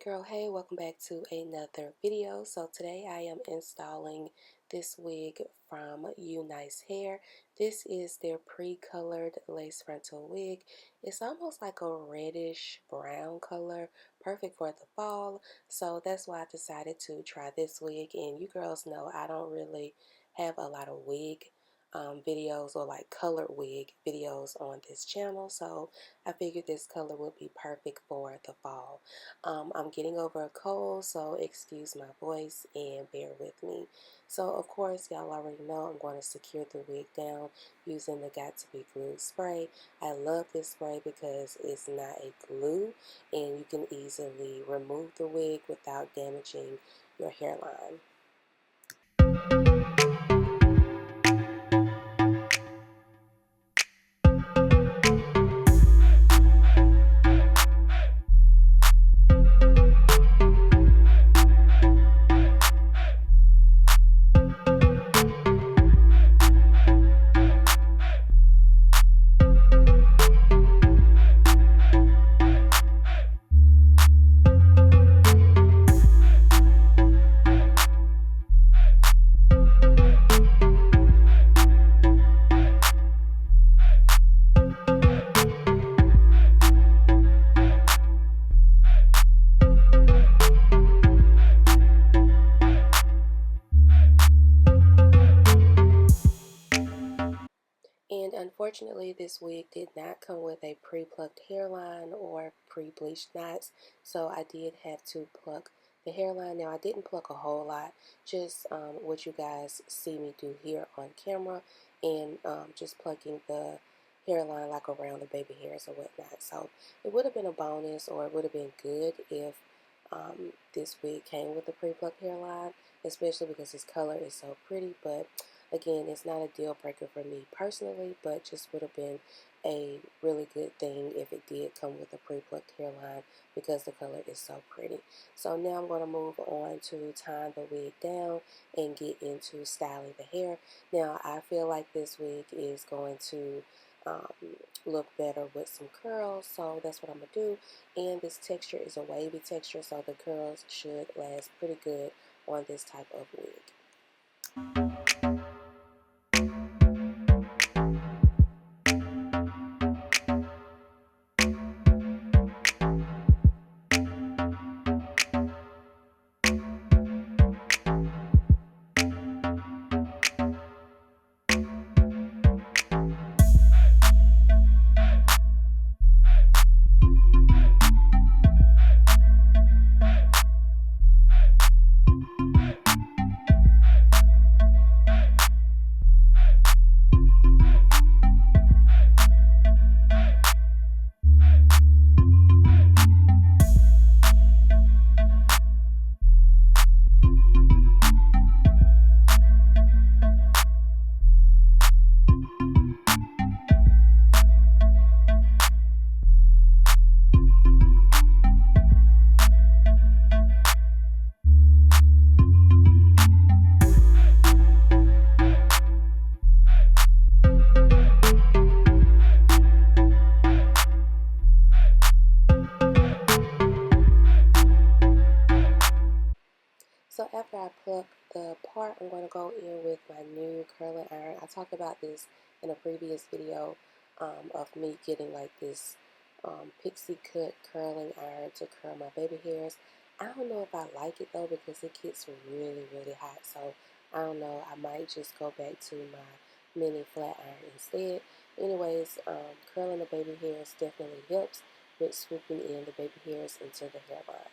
girl, hey, welcome back to another video. So today I am installing this wig from UniceHair. This is their pre-colored lace frontal wig. It's almost like a reddish brown color, perfect for the fall. So that's why I decided to try this wig. And you girls know I don't really have a lot of wig videos or like colored wig videos on this channel, so I figured this color would be perfect for the fall. I'm getting over a cold, so excuse my voice and bear with me. So of course y'all already know I'm going to secure the wig down using the Got To Be Glued spray. I love this spray because it's not a glue and you can easily remove the wig without damaging your hairline. And unfortunately, this wig did not come with a pre-plucked hairline or pre-bleached knots, so I did have to pluck the hairline. Now, I didn't pluck a whole lot, just what you guys see me do here on camera, and just plucking the hairline like around the baby hairs or whatnot. So it would have been a bonus, or it would have been good if this wig came with a pre-plucked hairline, especially because this color is so pretty. But again, it's not a deal breaker for me personally, but just would have been a really good thing if it did come with a pre-plucked hairline because the color is so pretty. So now I'm going to move on to tying the wig down and get into styling the hair. Now I feel like this wig is going to look better with some curls, so that's what I'm going to do. And this texture is a wavy texture, so the curls should last pretty good on this type of wig. So after I pluck the part, I'm going to go in with my new curling iron. I talked about this in a previous video of me getting like this pixie cut curling iron to curl my baby hairs. I don't know if I like it though because it gets really, really hot. So I don't know. I might just go back to my mini flat iron instead. Anyways, curling the baby hairs definitely helps with swooping in the baby hairs into the hairline.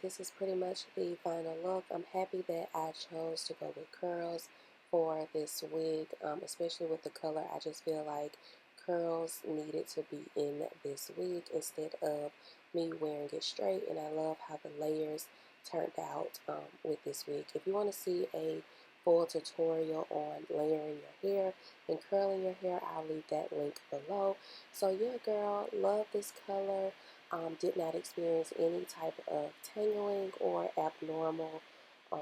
this is pretty much the final look. I'm happy that I chose to go with curls for this wig, especially with the color. I just feel like curls needed to be in this wig instead of me wearing it straight, and I love how the layers turned out with this wig. If you want to see a full tutorial on layering your hair and curling your hair, I'll leave that link below. So yeah, girl, love this color. Did not experience any type of tangling or abnormal um,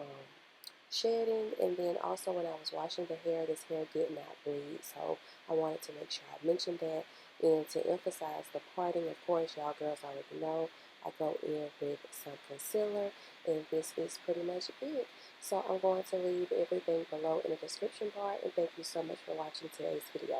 shedding. And then also when I was washing the hair, this hair did not bleed. So I wanted to make sure I mentioned that. And to emphasize the parting, of course, y'all girls already know I go in with some concealer, and this is pretty much it. So I'm going to leave everything below in the description bar, and thank you so much for watching today's video.